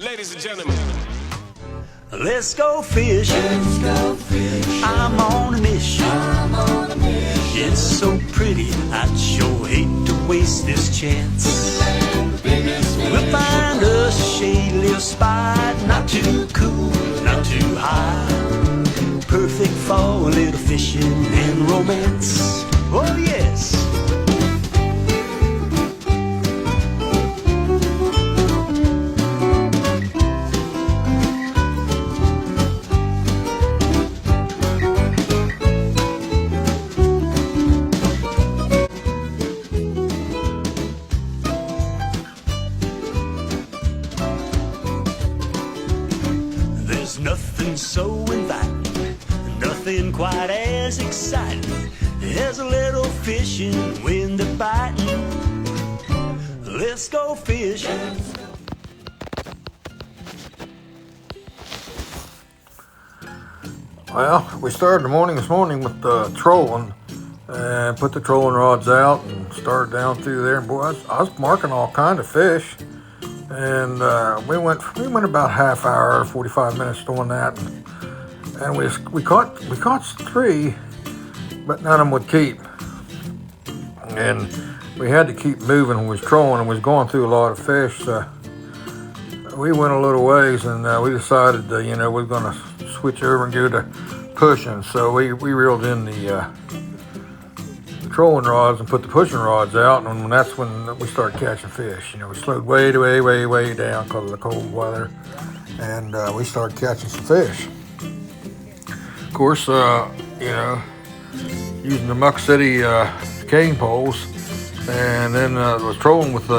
Ladies and gentlemen. Let's go fishing. I'm on a mission. It's so pretty, I'd sure hate to waste this chance. We'll find a shady little spot, not too cool, not too high. Perfect for a little fishing and romance. Oh yes. Nothing so inviting, nothing quite as exciting as a little fishing when they're biting. Let's go fishing. Well, we started the morning this morning with trolling and put the trolling rods out and started down through there. And boy, I was marking all kind of fish. And we went about half hour, 45 minutes doing that, and we caught 3, but none of them would keep. And we had to keep moving when we was trolling, and we was going through a lot of fish. So we went a little ways, and we decided we're going to switch over and go to pushing. So we reeled in the trolling rods and put the pushing rods out, and that's when we started catching fish. We slowed way down because of the cold weather, and we started catching some fish. Of course, using the Muck City cane poles, and then was trolling with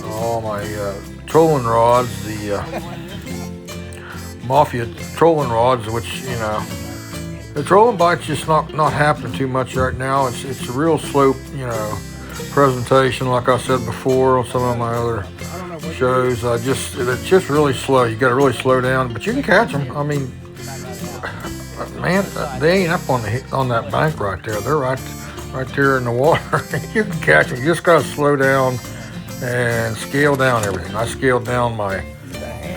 all my trolling rods, the Mafia trolling rods, which the trolling bite's just not happening too much right now. It's a real slow, presentation, like I said before on some of my other shows. It's just really slow. You got to really slow down, but you can catch them. I mean, man, they ain't up on that bank right there. They're right there in the water. You can catch them. You just got to slow down and scale down everything. I scaled down my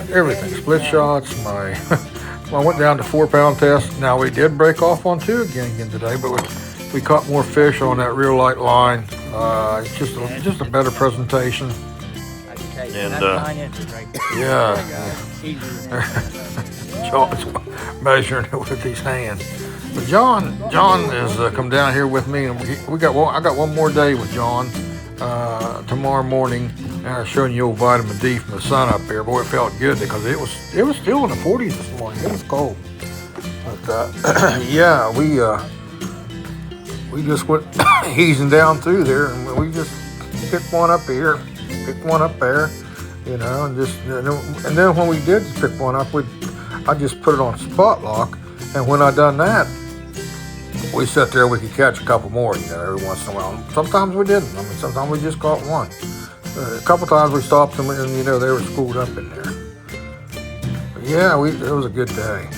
everything, split shots, my. I went down to 4-pound test. Now we did break off on 2 again today, but we caught more fish on that real light line. It's just a better presentation. And John's measuring it with his hand. But John has come down here with me, and I got one more day with John tomorrow morning. I was showing you old vitamin D from the sun up here. Boy, it felt good because it was still in the 40s this morning. It was cold. But yeah, we just went easing down through there, and we just picked one up here, picked one up there, and then when we did pick one up, I just put it on spot lock, and when I done that, we sat there. We could catch a couple more, every once in a while. Sometimes we didn't. I mean, sometimes we just caught one. A couple times we stopped them, and they were schooled up in there. But yeah, it was a good day.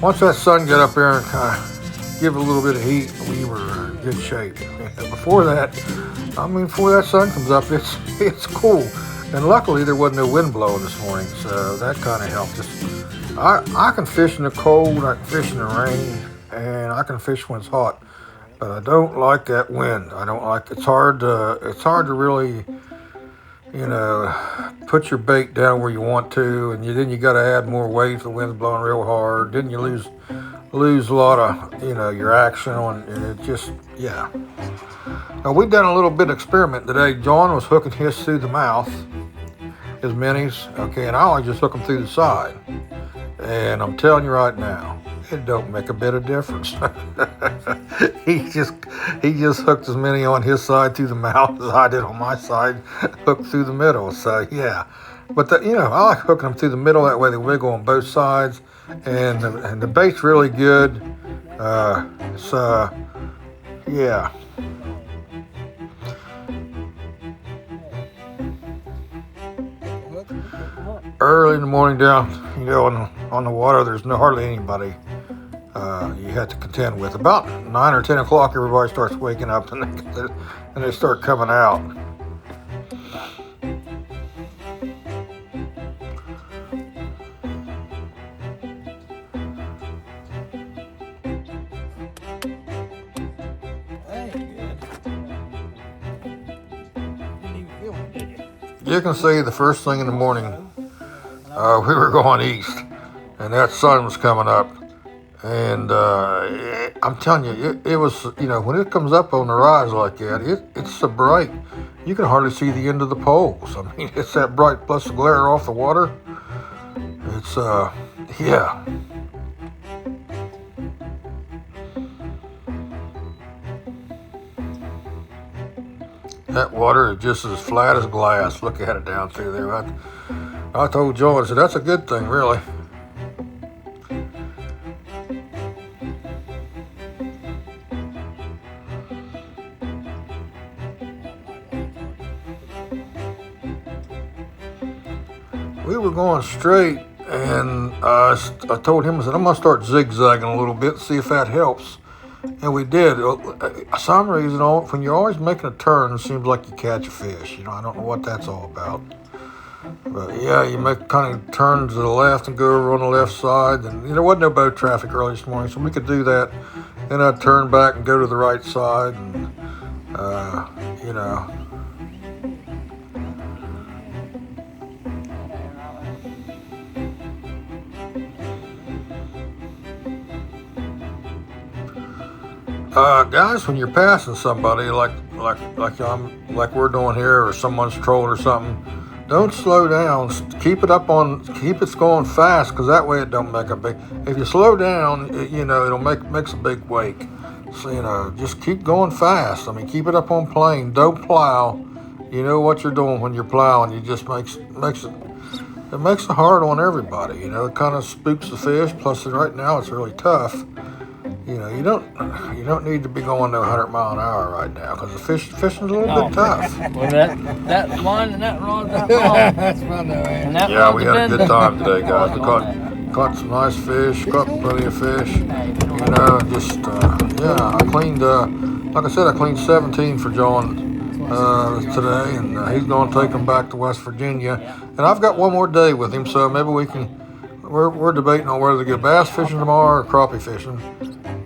Once that sun got up there and kind of give it a little bit of heat, we were in good shape. Before that sun comes up, it's cool. And luckily there wasn't no wind blowing this morning, so that kind of helped us. I can fish in the cold, I can fish in the rain, and I can fish when it's hot. But I don't like that wind. I don't like. It's hard to really, put your bait down where you want to, and then you got to add more weight if the wind's blowing real hard. Then you lose a lot of your action on, and it just Now we done a little bit of experiment today. John was hooking his through the mouth, his minis, okay, and I always just hook them through the side. And I'm telling you right now, it don't make a bit of difference. he just hooked as many on his side through the mouth as I did on my side, hooked through the middle. So yeah, but I like hooking them through the middle. That way they wiggle on both sides, and the bait's really good. So yeah. Early in the morning down, on the water, there's hardly anybody you have to contend with. About 9 or 10 o'clock, everybody starts waking up and they start coming out. you can see the first thing in the morning, we were going east, and that sun was coming up. And I'm telling you, it was, when it comes up on the rise like that, it's so bright, you can hardly see the end of the poles. I mean, it's that bright, plus the glare off the water. It's, yeah. That water is just as flat as glass. Look at it down through there. I told Joe, I said, that's a good thing, really. We were going straight, and I told him, I said, I'm going to start zigzagging a little bit, see if that helps. And we did. For some reason, when you're always making a turn, it seems like you catch a fish. I don't know what that's all about. But yeah, you make kind of turn to the left and go over on the left side. And there wasn't no boat traffic early this morning, so we could do that. Then I'd turn back and go to the right side, and guys, when you're passing somebody like we're doing here, or someone's trolling or something, don't slow down. Keep it going fast, because that way it don't make a big. If you slow down, it'll makes a big wake. So just keep going fast. I mean, keep it up on plane. Don't plow. You know what you're doing when you're plowing. It just makes it hard on everybody. It kind of spooks the fish. Plus, right now it's really tough. You don't need to be going to 100 mile an hour right now, because the fishing's a little bit tough. Well, that line and that rod's that long. That's fun though, man. Yeah, we had a good time today, guys. We caught some nice fish, caught plenty of fish. I cleaned, like I said, I cleaned 17 for John today, and he's going to take them back to West Virginia. And I've got one more day with him, so maybe we can. We're debating on whether to go bass fishing tomorrow or crappie fishing.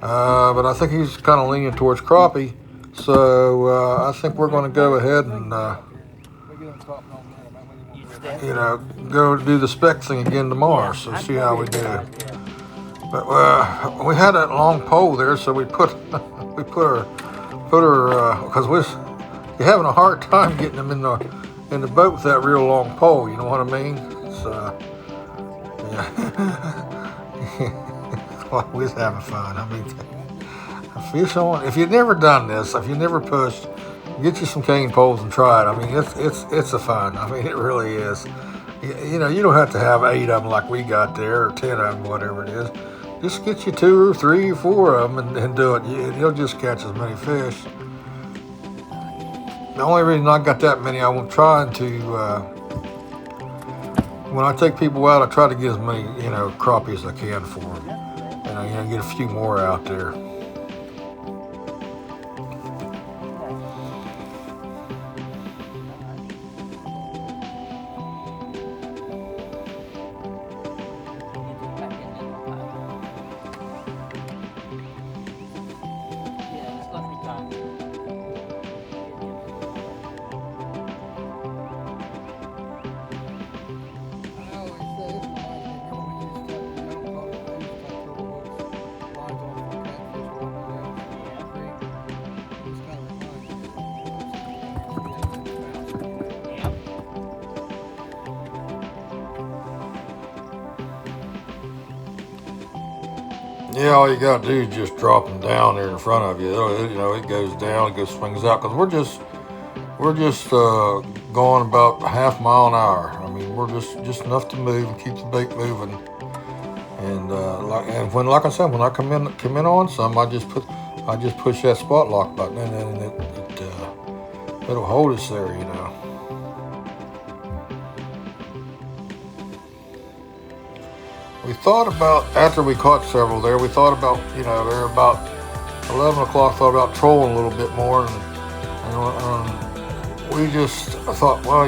But I think he's kind of leaning towards crappie, so I think we're going to go ahead and go do the speck thing again tomorrow. So see how we do. But we had that long pole there, so we put her because you're having a hard time getting them in the boat with that real long pole. You know what I mean? So yeah. We was having fun. I mean, if you've never done this, if you've never pushed, get you some cane poles and try it. I mean, it's a fun. I mean, it really is. You don't have to have 8 of them like we got there, or 10 of them, whatever it is. Just get you 2 or 3 or 4 of them and do it. You'll just catch as many fish. The only reason I got that many, I'm trying to. When I take people out, I try to get as many, crappie as I can for them. And, get a few more out there. Yeah, all you gotta do is just drop them down there in front of you. It goes down, it swings out, because we're just going about half mile an hour. I mean, we're just enough to move and keep the bait moving. And like I said, when I come in on some, I just push that spot lock button, and it'll hold us there. We thought about, after we caught several there, we thought about, they're about 11 o'clock, thought about trolling a little bit more. And we just thought, well,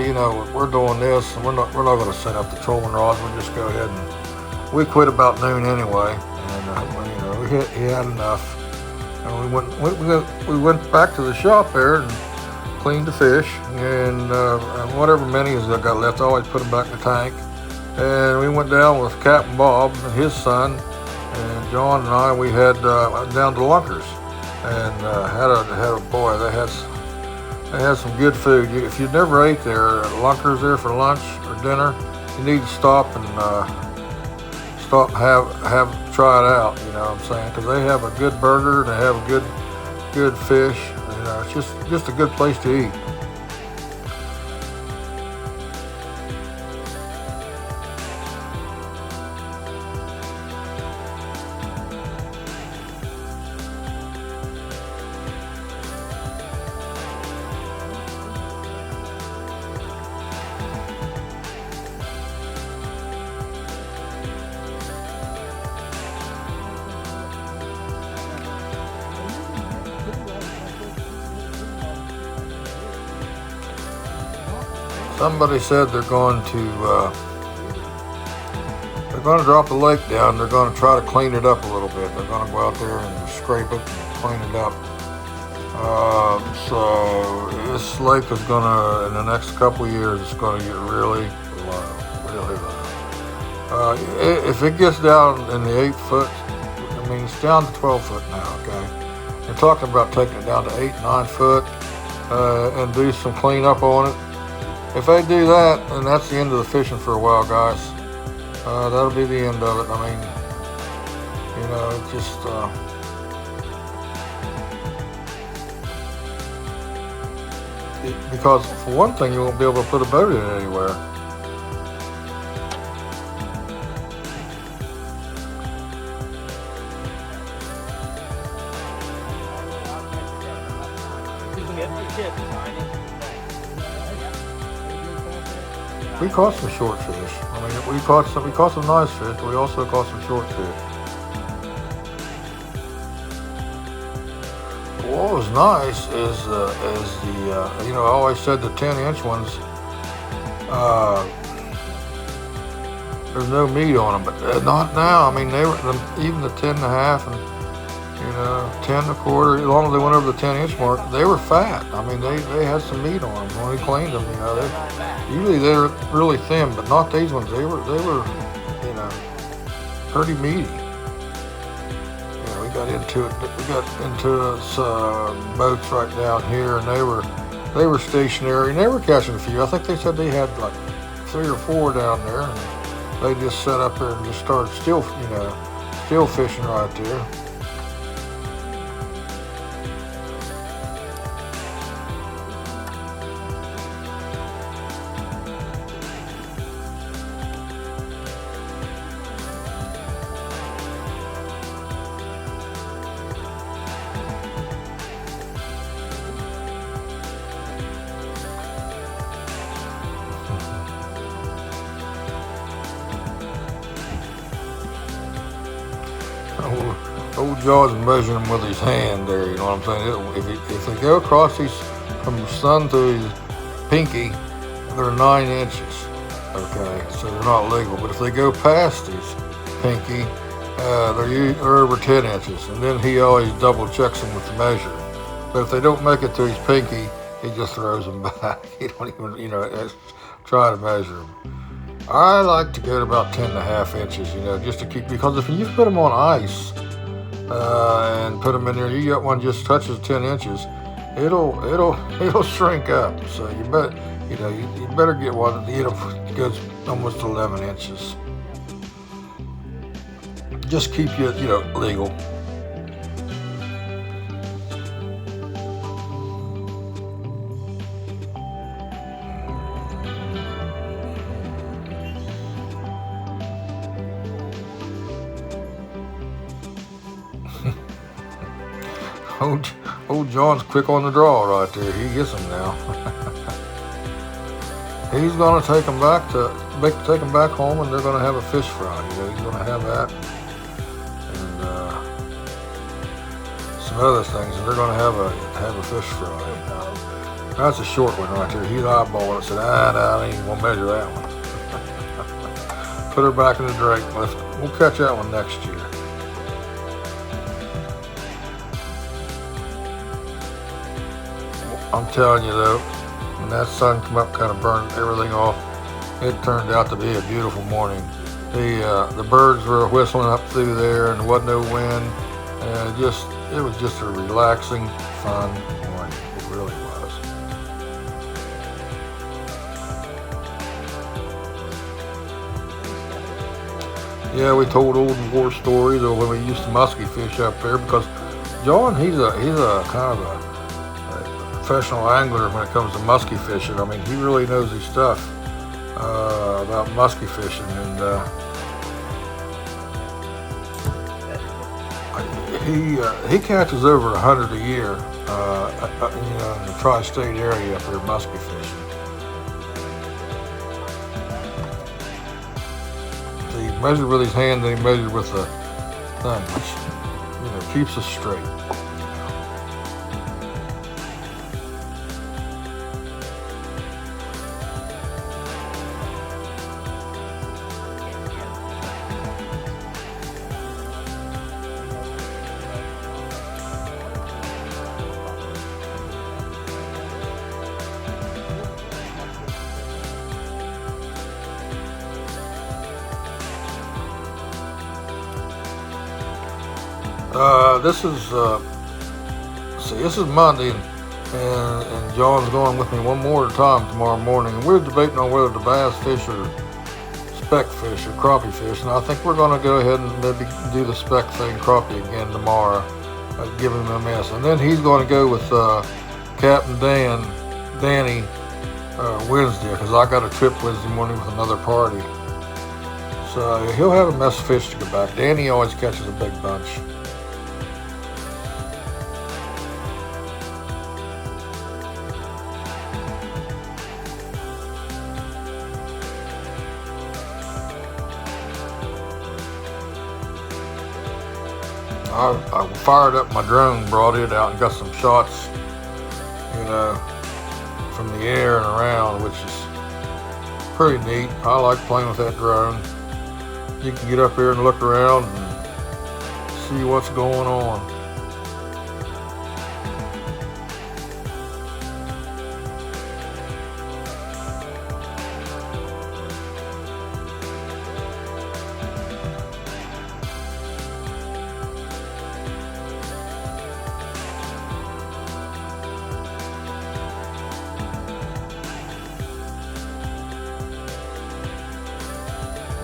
we're doing this, and we're not going to set up the trolling rods. We'll just go ahead and we quit about noon anyway. And, we had enough. And we went back to the shop there and cleaned the fish, and whatever minis I got left, I always put them back in the tank. And we went down with Captain Bob and his son, and John and I. We had down to Lunkers, and had a boy. They had some good food. If you've never ate there, Lunkers there for lunch or dinner, you need to stop and have try it out. You know what I'm saying? Because they have a good burger, and they have a good fish. You know, it's just a good place to eat. Somebody said they're going to drop the lake down. They're going to try to clean it up a little bit. They're going to go out there and scrape it and clean it up. So this lake is going to, in the next couple of years, it's going to get really low. If it gets down in the 8 foot, I mean, it's down to 12 foot now, okay? They're talking about taking it down to 8, 9 foot and do some cleanup on it. If they do that, then that's the end of the fishing for a while, guys. That'll be the end of it. I mean, you know, it just because for one thing, you won't be able to put a boat in it anywhere. We caught some short fish. I mean, we caught some nice fish, but we also caught some short fish. What was nice is the you know, I always said the 10-inch ones, there's no meat on them, but not now. I mean, they were even the 10 and a half and, you know, 10 and a quarter, as long as they went over the 10-inch mark, they were fat. I mean, they had some meat on them when we cleaned them. You know, usually they're really thin, but not these ones. They were, you know, pretty meaty. Yeah, we got into it. We got into boats right down here, and they were stationary, and they were catching a few. I think they said they had like 3 or 4 down there, and they just sat up there and just started still fishing right there. Old Jaws measuring them with his hand there, you know what I'm saying? If they go across these, from his thumb to his pinky, they're 9 inches, okay? So they're not legal. But if they go past his pinky, they're over 10 inches. And then he always double checks them with the measure. But if they don't make it to his pinky, he just throws them back. He don't even, you know, try to measure them. I like to go to about 10 and a half inches, you know, just to keep, because if you put them on ice and put them in there, you get one just touches 10 inches, it'll shrink up. So you better get one that goes almost 11 inches. Just keep you legal. Old John's quick on the draw right there. He gets them now. He's gonna take them back home, and they're gonna have a fish fry. You know, he's gonna have that, and some other things, and they're gonna have a fish fry. That's a short one right there. He's eyeballing it and said, no, I ain't even gonna measure that one. Put her back in the drink. We'll catch that one next year. I'm telling you though, when that sun come up, kind of burned everything off. It turned out to be a beautiful morning. The birds were whistling up through there, and there wasn't no wind. It was just a relaxing, fun morning. It really was. Yeah, we told old war stories of when we used to musky fish up there, because John, he's a kind of a professional angler when it comes to musky fishing. I mean, he really knows his stuff about musky fishing, and he catches over 100 a year, in the tri-state area up there musky fishing. So he measured with his hand, then he measured with the thing, which keeps us straight. This is Monday, and John's going with me one more time tomorrow morning, and we're debating on whether to bass fish or speck fish or crappie fish, and I think we're going to go ahead and maybe do the speck thing, crappie again tomorrow, give him a miss, and then he's going to go with Captain Danny Wednesday, because I got a trip Wednesday morning with another party, so he'll have a mess of fish to go back. Danny always catches a big bunch. I fired up my drone, brought it out, and got some shots, from the air and around, which is pretty neat. I like playing with that drone. You can get up here and look around and see what's going on.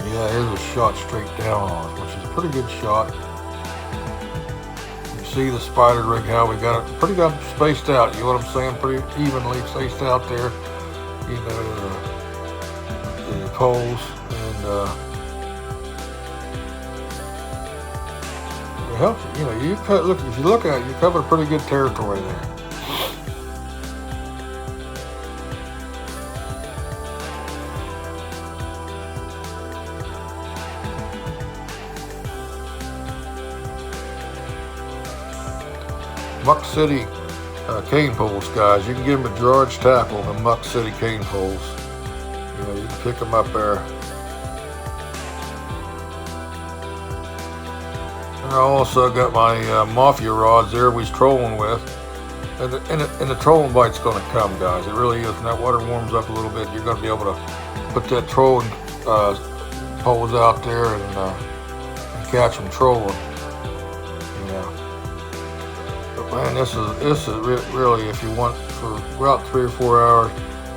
Yeah, it was shot straight down on us, which is a pretty good shot. You see the spider rig, how we got it pretty good spaced out, you know what I'm saying? Pretty evenly spaced out there, the poles, and it helps you. If you look at it, you cover pretty good territory there. Muck City cane poles, guys. You can get them at George Tackle, the Muck City cane poles. You can pick them up there. And I also got my Mafia rods there we was trolling with. And the trolling bite's going to come, guys. It really is. When that water warms up a little bit, you're going to be able to put that trolling poles out there and catch them trolling. Man, this is really, if you want for about 3 or 4 hours,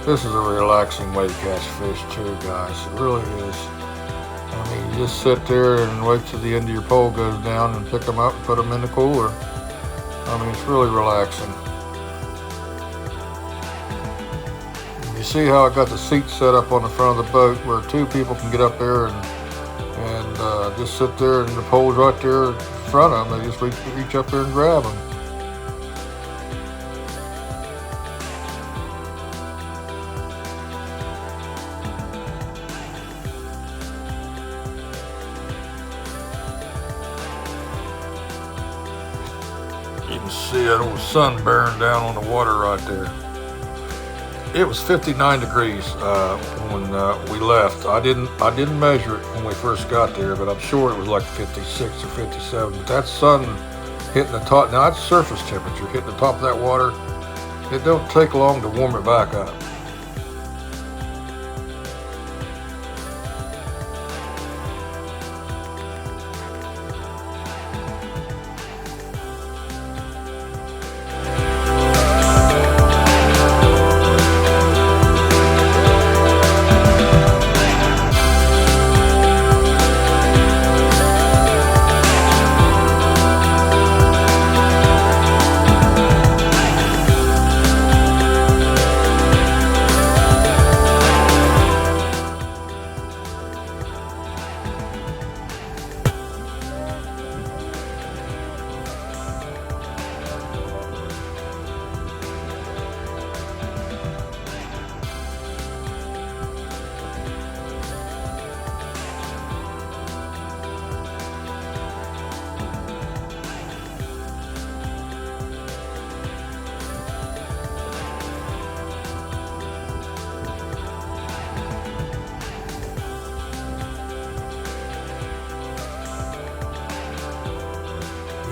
this is a relaxing way to catch fish too, guys. It really is. I mean, you just sit there and wait till the end of your pole goes down and pick them up and put them in the cooler. I mean, it's really relaxing. You see how I got the seat set up on the front of the boat where 2 people can get up there and just sit there, and the pole's right there in front of them. They just reach up there and grab them. You can see that old sun bearing down on the water right there. It was 59 degrees when we left. I didn't measure it when we first got there, but I'm sure it was like 56 or 57. But that sun hitting the top, now that's surface temperature, hitting the top of that water, It don't take long to warm it back up.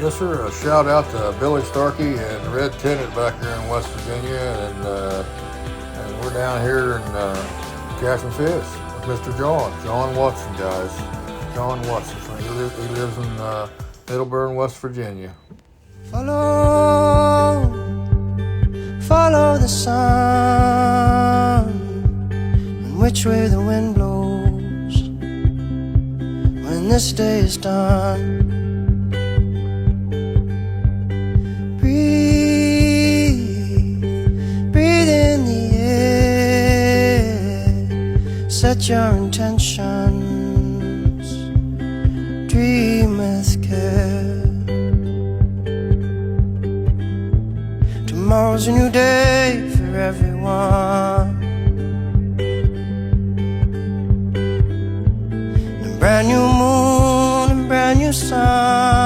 Yes, sir. A shout out to Billy Starkey and Red Tenant back here in West Virginia, and we're down here in catching fish with Mr. John Watson, guys. John Watson. So he lives in Middleburn, West Virginia. Follow the sun, and which way the wind blows when this day is done. Breathe in the air, set your intentions, dream with care. Tomorrow's a new day for everyone, a brand new moon, a brand new sun.